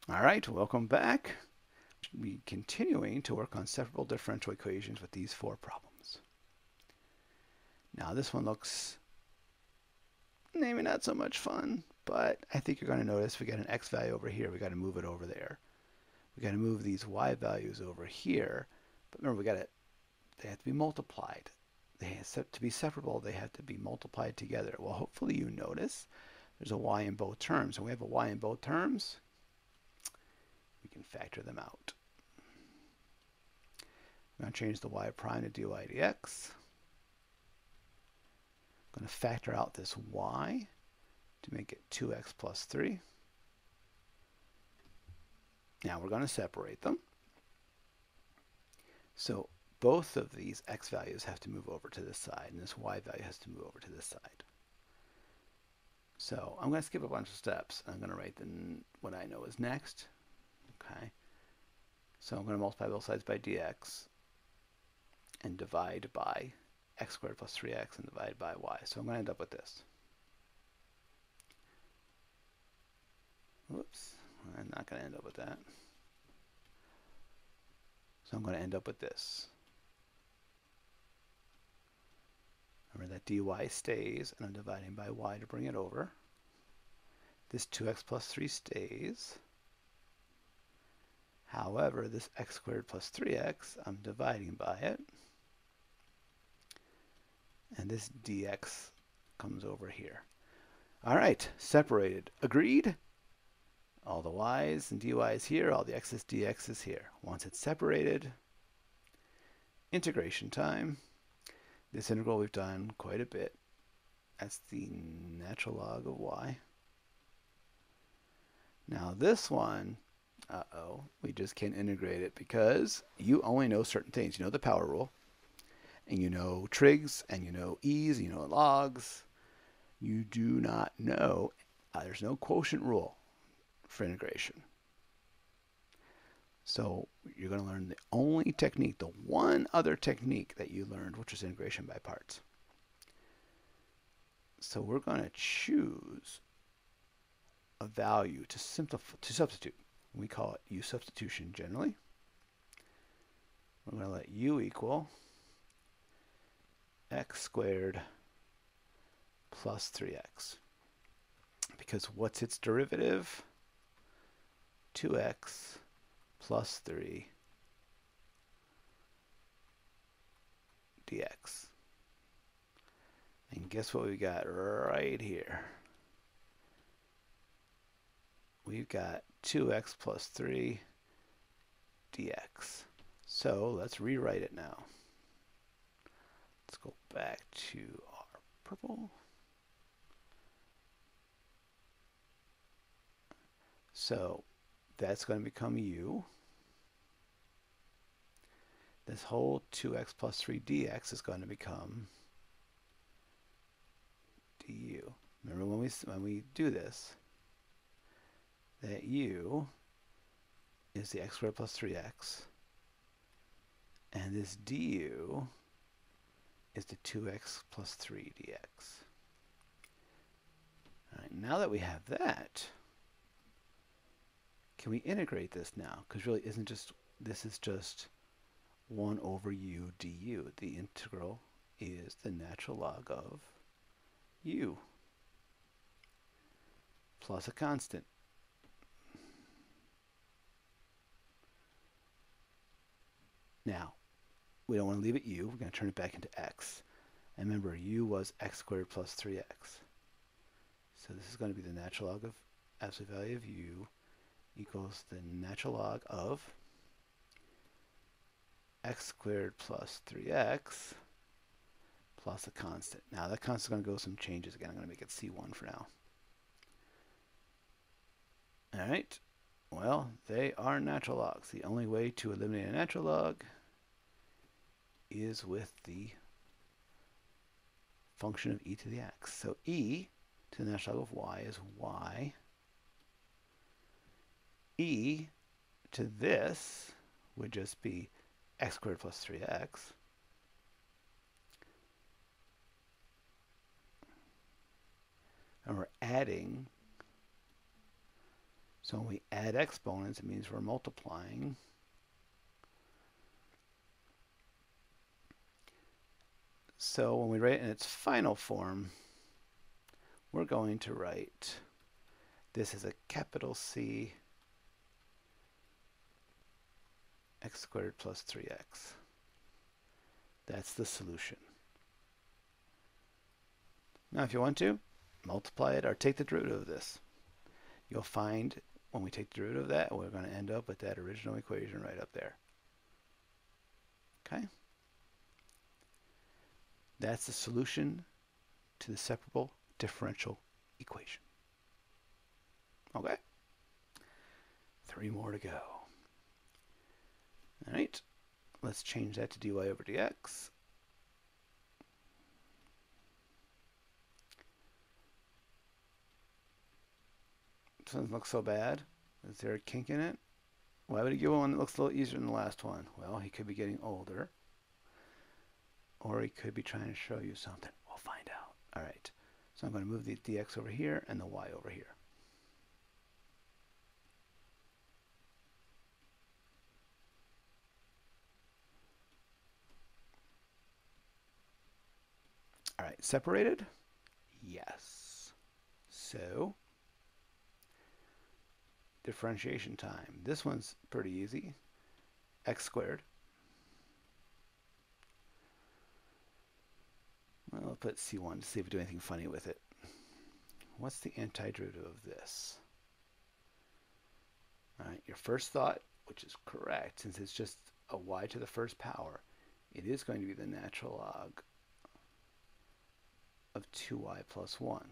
All right, welcome back. We're continuing to work on separable differential equations with these four problems. Now this one looks maybe not so much fun, but I think you're going to notice we got an x value over here. We got to move it over there. We got to move these y values over here. But remember, they have to be multiplied. They have to be separable. They have to be multiplied together. Well, hopefully you notice there's a y in both terms. And we have a y in both terms. We can factor them out. I'm going to change the y prime to dy dx. I'm going to factor out this y to make it 2x plus 3. Now we're going to separate them. So both of these x values have to move over to this side, and this y value has to move over to this side. So I'm going to skip a bunch of steps. I'm going to write what I know is next. Okay. So I'm going to multiply both sides by dx and divide by x squared plus 3x and divide by y. So I'm going to end up with this. Whoops, I'm not going to end up with that. So I'm going to end up with this. Remember that dy stays, and I'm dividing by y to bring it over. This 2x plus 3 stays. However, this x squared plus 3x, I'm dividing by it. And this dx comes over here. All right, separated. Agreed? All the y's and dy's here, all the x's, dx's here. Once it's separated, integration time. This integral we've done quite a bit. That's the natural log of y. Now this one, we just can't integrate it because you only know certain things. You know the power rule, and you know trigs, and you know e's, and you know logs. You do not know, there's no quotient rule for integration. So you're going to learn the only technique, the one other technique that you learned, which is integration by parts. So we're going to choose a value to substitute. We call it u substitution generally. We're going to let u equal x squared plus 3x. Because what's its derivative? 2x plus 3 dx. And guess what we got right here? We've got 2x plus 3 dx. So let's rewrite it now. Let's go back to our purple. So that's going to become u. This whole 2x plus 3 dx is going to become du. Remember when we do this, that u is the x squared plus 3x, and this du is the 2x plus 3 dx. All right, now that we have that, can we integrate this now? Because really this is just 1 over u du. The integral is the natural log of u plus a constant. Now, we don't want to leave it u. We're going to turn it back into x. And remember, u was x squared plus 3x. So this is going to be the natural log of absolute value of u equals the natural log of x squared plus 3x plus a constant. Now that constant is going to go some changes again. I'm going to make it c1 for now. All right. Well, they are natural logs. The only way to eliminate a natural log is with the function of e to the x. So e to the natural log of y is y. E to this would just be x squared plus 3x. And we're adding So when we add exponents, it means we're multiplying. So when we write it in its final form, we're going to write this as a capital C x squared plus 3x. That's the solution. Now if you want to, multiply it or take the derivative of this. You'll find when we take the derivative of that, we're going to end up with that original equation right up there. Okay? That's the solution to the separable differential equation. Okay? 3 more to go. All right. Let's change that to dy over dx. Doesn't look so bad. Is there a kink in it? Why would he give one that looks a little easier than the last one? Well, he could be getting older. Or he could be trying to show you something. We'll find out. All right. So I'm going to move the dx over here and the y over here. All right. Separated? Yes. So, differentiation time. This one's pretty easy. X squared. Well, I'll put C1 to see if we do anything funny with it. What's the antiderivative of this? All right, your first thought, which is correct, since it's just a y to the first power, it is going to be the natural log of 2y plus 1.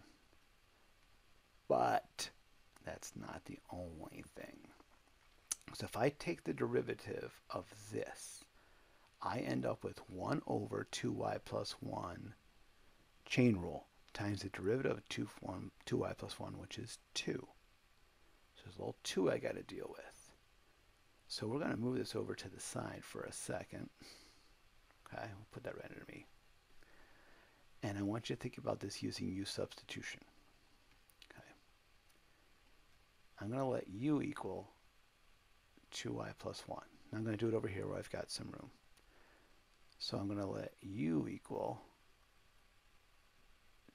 But that's not the only thing. So if I take the derivative of this, I end up with 1 over 2y plus 1 chain rule times the derivative of 2y plus 1, which is 2. So there's a little 2 I got to deal with. So we're going to move this over to the side for a second. Okay, we'll put that right under me. And I want you to think about this using u substitution. Okay. I'm going to let u equal 2y plus 1. Now I'm going to do it over here where I've got some room. So I'm going to let u equal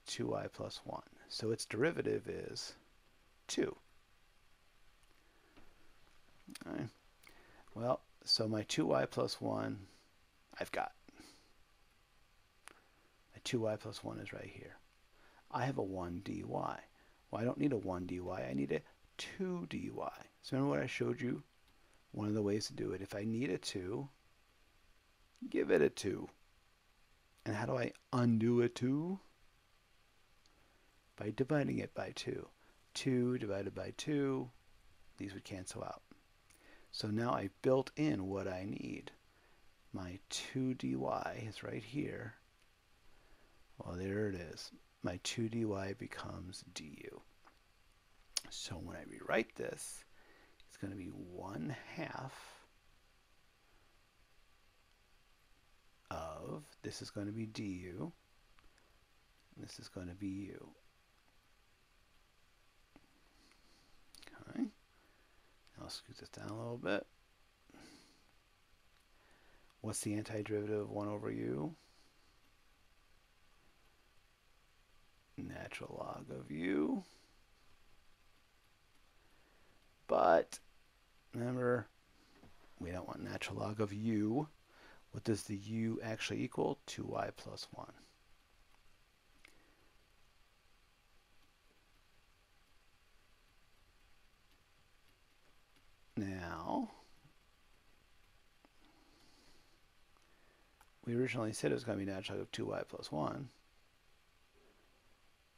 2y plus 1. So its derivative is 2. All right. Well, so my 2y plus 1, I've got. My 2y plus 1 is right here. I have a 1 dy. Well, I don't need a 1 dy. I need a 2 dy. So remember what I showed you? One of the ways to do it. If I need a 2, give it a 2. And how do I undo a 2? By dividing it by 2. 2 divided by 2, these would cancel out. So now I built in what I need. My 2 dy is right here. Well, there it is. My 2 dy becomes du. So when I rewrite this, it's going to be 1/2 of, this is going to be du, and this is going to be u. Okay. I'll scoot this down a little bit. What's the antiderivative of 1 over u? Natural log of u. But remember, we don't want natural log of u. What does the u actually equal? 2y plus 1. Now, we originally said it was going to be natural log of 2y plus 1.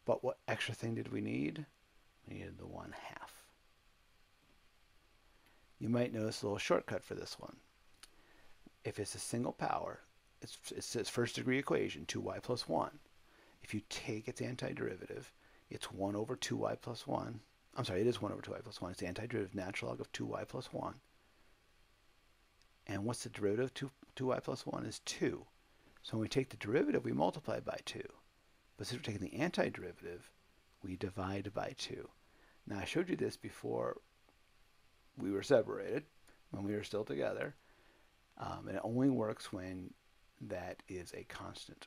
But what extra thing did we need? We needed the 1/2. You might notice a little shortcut for this one. If it's a single power, it's its first degree equation, 2y plus 1. If you take its antiderivative, it's 1 over 2y plus 1. I'm sorry, it is 1 over 2y plus 1. It's the antiderivative natural log of 2y plus 1. And what's the derivative of 2y plus 1 is 2. So when we take the derivative, we multiply by 2. But since we're taking the antiderivative, we divide by 2. Now I showed you this before we were separated, when we were still together. And it only works when that is a constant.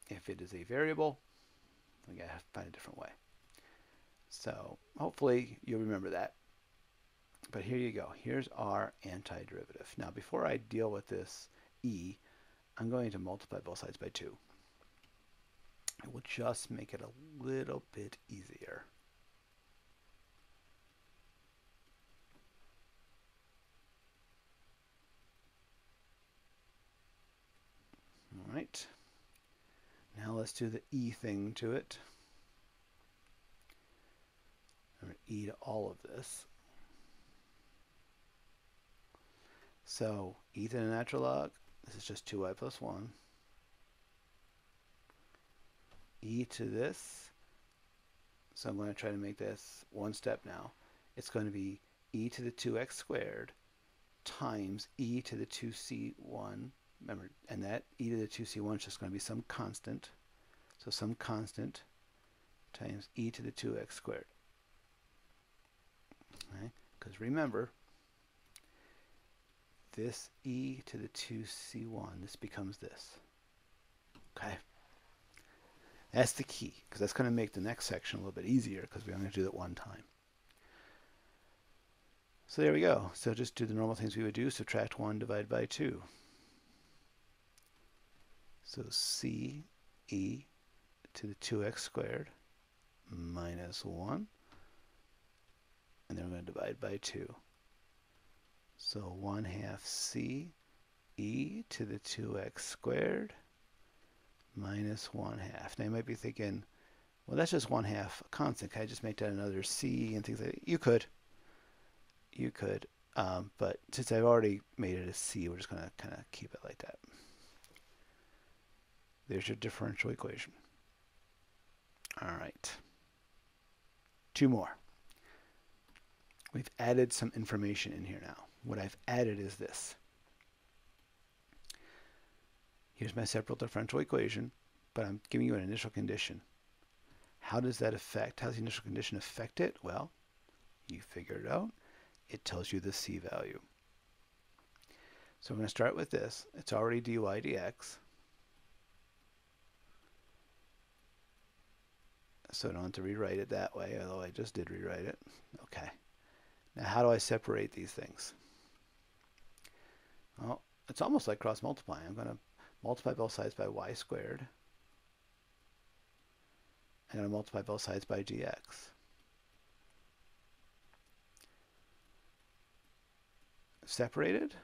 If it is a variable, we gotta find a different way. So hopefully you'll remember that. But here you go. Here's our antiderivative. Now before I deal with this e, I'm going to multiply both sides by 2. It will just make it a little bit easier. All right. Now let's do the e thing to it. I'm going to e to all of this. So e to the natural log, this is just 2y plus 1. E to this, so I'm going to try to make this one step now. It's going to be e to the 2x squared times e to the 2c1. Remember, and that e to the 2c1 is just going to be some constant. So some constant times e to the 2x squared. Okay? Because remember, this e to the 2c1, this becomes this. Okay? That's the key, because that's going to make the next section a little bit easier, because we're only going to do that one time. So there we go. So just do the normal things we would do. Subtract 1, divide by 2. So c e to the 2x squared minus 1. And then we're going to divide by 2. So 1/2 c e to the 2x squared minus 1/2. Now you might be thinking, well, that's just 1/2 a constant. Can I just make that another c and things like that? You could. You could. But since I've already made it a c, we're just going to kind of keep it like that. There's your differential equation. All right. 2 more. We've added some information in here now. What I've added is this. Here's my separable differential equation, but I'm giving you an initial condition. How does that affect, how does the initial condition affect it? Well, you figure it out. It tells you the c value. So I'm going to start with this. It's already dy dx. So I don't have to rewrite it that way, although I just did rewrite it. Okay. Now how do I separate these things? Well, it's almost like cross multiplying. I'm going to multiply both sides by y squared. I'm going to multiply both sides by dx. Separated?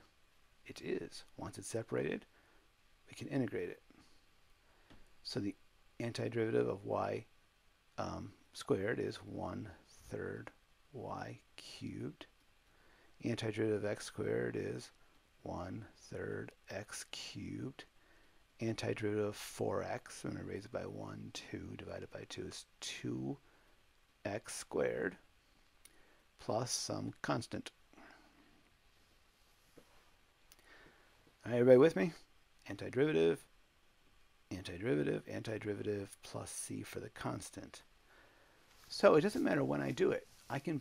It is. Once it's separated, we can integrate it. So the antiderivative of y squared is 1/3 y cubed. Antiderivative of x squared is 1/3 x cubed. Antiderivative of 4x, I'm going to raise it by 1, 2, divided by 2 is 2x squared plus some constant. All right, everybody with me? Antiderivative, antiderivative, antiderivative, plus c for the constant. So it doesn't matter when I do it. I can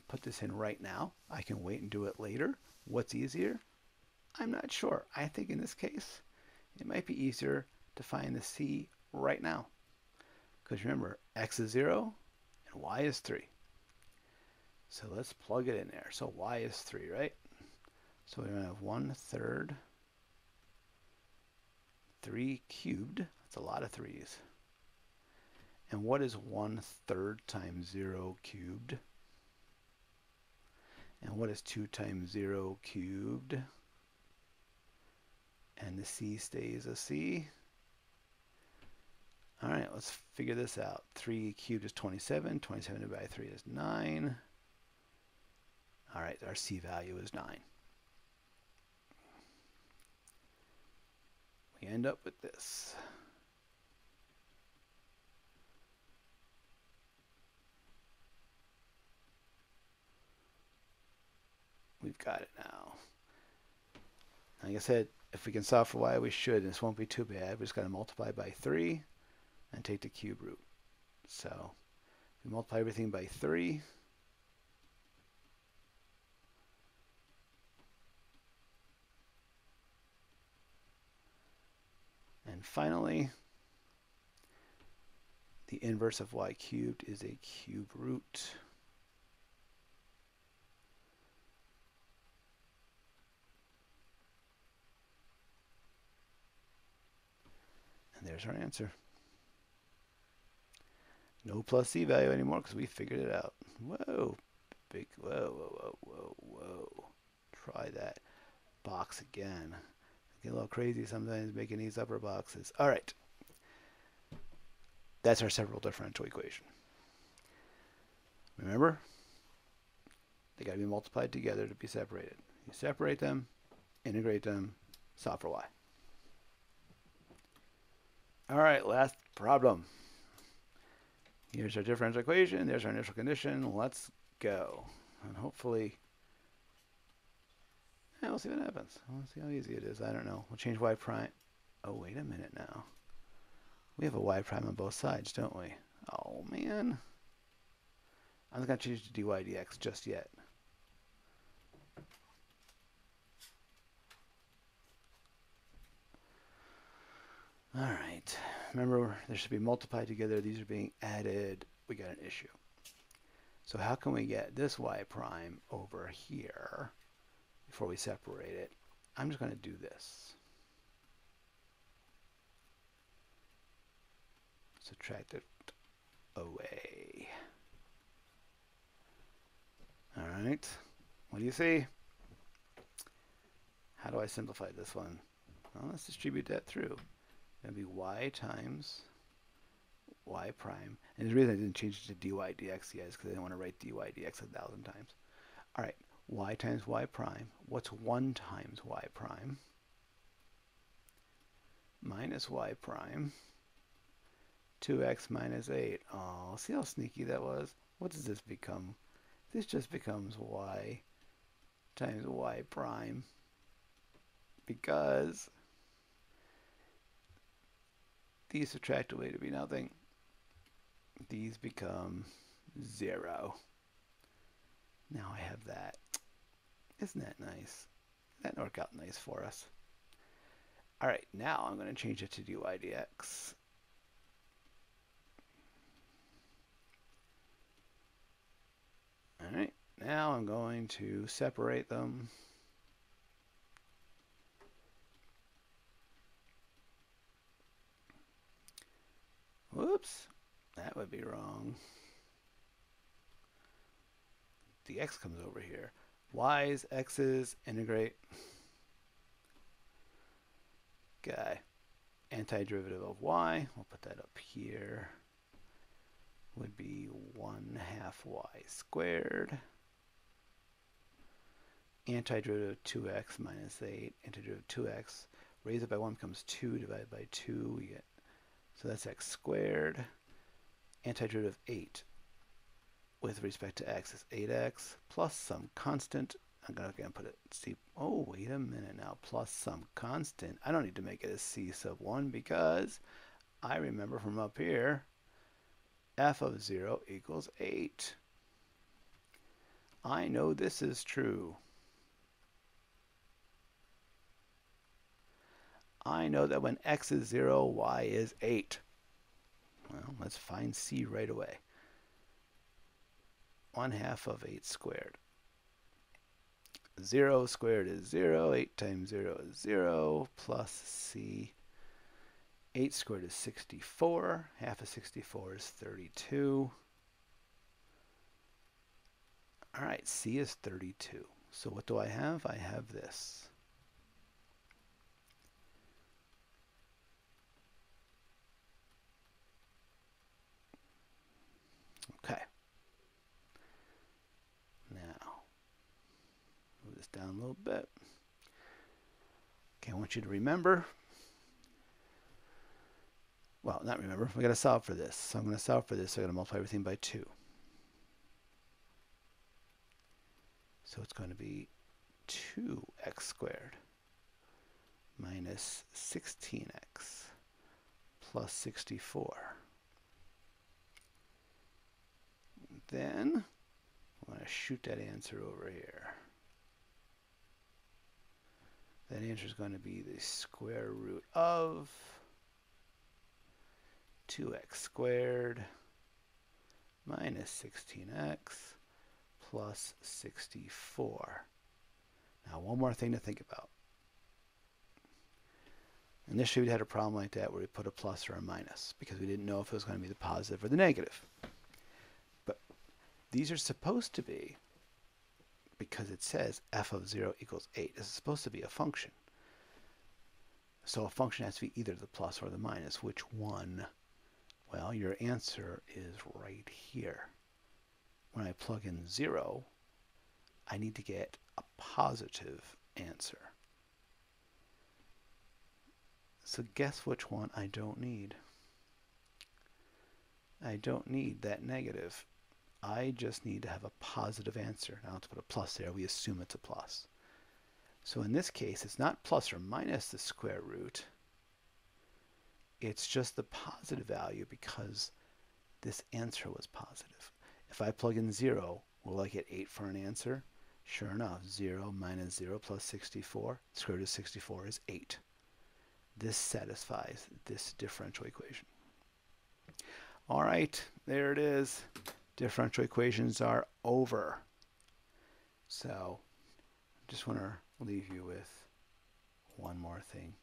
put this in right now. I can wait and do it later. What's easier? I'm not sure. I think in this case, it might be easier to find the c right now. Because remember, x is 0 and y is 3. So let's plug it in there. So y is 3, right? So we're going to have 1/3 3 cubed. That's a lot of 3's. And what is 1/3 times 0 cubed? And what is 2 times 0 cubed? And the c stays a c. All right, let's figure this out. 3 cubed is 27. 27 divided by 3 is 9. All right, our c value is 9. We end up with this. We've got it now. Like I said, if we can solve for y, we should. This won't be too bad. We just got to multiply by 3 and take the cube root. So we multiply everything by 3. And finally, the inverse of y cubed is a cube root. And there's our answer. No plus c value anymore because we figured it out. Whoa, big, whoa, whoa, whoa, whoa, whoa. Try that box again. I get a little crazy sometimes making these upper boxes. All right. That's our separable differential equation. Remember, they got to be multiplied together to be separated. You separate them, integrate them, solve for y. All right, last problem. Here's our differential equation. There's our initial condition. Let's go. And hopefully, we'll see what happens. We'll see how easy it is. I don't know. We'll change y prime. Oh, wait a minute now. We have a y prime on both sides, don't we? Oh, man. I'm not going to change to dy dx just yet. All right. Remember, they should be multiplied together. These are being added. We got an issue. So how can we get this y prime over here before we separate it? I'm just going to do this. Subtract it away. All right. What do you see? How do I simplify this one? Well, let's distribute that through. It'll be y times y prime. And the reason I didn't change it to dy dx yet is because I didn't want to write dy dx 1,000 times. All right, y times y prime. What's 1 times y prime? Minus y prime. 2x minus 8. Oh, see how sneaky that was? What does this become? This just becomes y times y prime. Because these subtract away to be nothing. These become 0. Now I have that. Isn't that nice? That worked out nice for us. All right, now I'm going to change it to dy dx. All right, now I'm going to separate them. Whoops, that would be wrong. The x comes over here. Y's, x's, integrate. Okay. Antiderivative of y, we'll put that up here, would be 1/2 y squared. Antiderivative of 2x minus 8, antiderivative of 2x, raise it by 1 becomes 2, divided by 2, we get, so that's x squared. Antiderivative of 8 with respect to x is 8x plus some constant. I'm going to put it c. Oh, wait a minute now. Plus some constant. I don't need to make it a c sub 1 because I remember from up here, f of 0 equals 8. I know this is true. I know that when x is 0, y is 8. Well, let's find c right away. 1/2 of 8 squared. 0 squared is 0. 8 times 0 is 0. Plus c. 8 squared is 64. Half of 64 is 32. All right, c is 32. So what do I have? I have this. Okay. Now, move this down a little bit. Okay, I want you to remember. Well, not remember. We got to solve for this. So I'm going to solve for this. So I'm going to multiply everything by 2. So it's going to be 2x squared minus 16x plus 64. Then I'm going to shoot that answer over here. That answer is going to be the square root of 2x squared minus 16x plus 64. Now, one more thing to think about. Initially, we had a problem like that where we put a plus or a minus because we didn't know if it was going to be the positive or the negative. But these are supposed to be, because it says f of 0 equals 8, this is supposed to be a function. So a function has to be either the plus or the minus. Which one? Well, your answer is right here. When I plug in 0, I need to get a positive answer. So guess which one I don't need? I don't need that negative. I just need to have a positive answer. Now let's put a plus there. We assume it's a plus. So in this case, it's not plus or minus the square root. It's just the positive value because this answer was positive. If I plug in 0, will I get 8 for an answer? Sure enough, 0 minus 0 plus 64, square root of 64 is 8. This satisfies this differential equation. All right, there it is. Differential equations are over. So just want to leave you with one more thing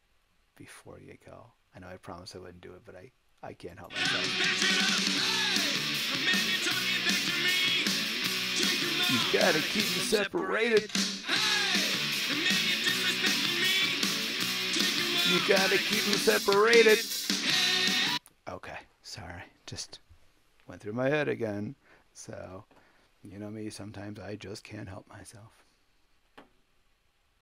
before you go. I know I promised I wouldn't do it, but I can't help myself. You gotta keep them separated. You gotta keep them separated. Okay, sorry. Just went through my head again. So, you know me, sometimes I just can't help myself.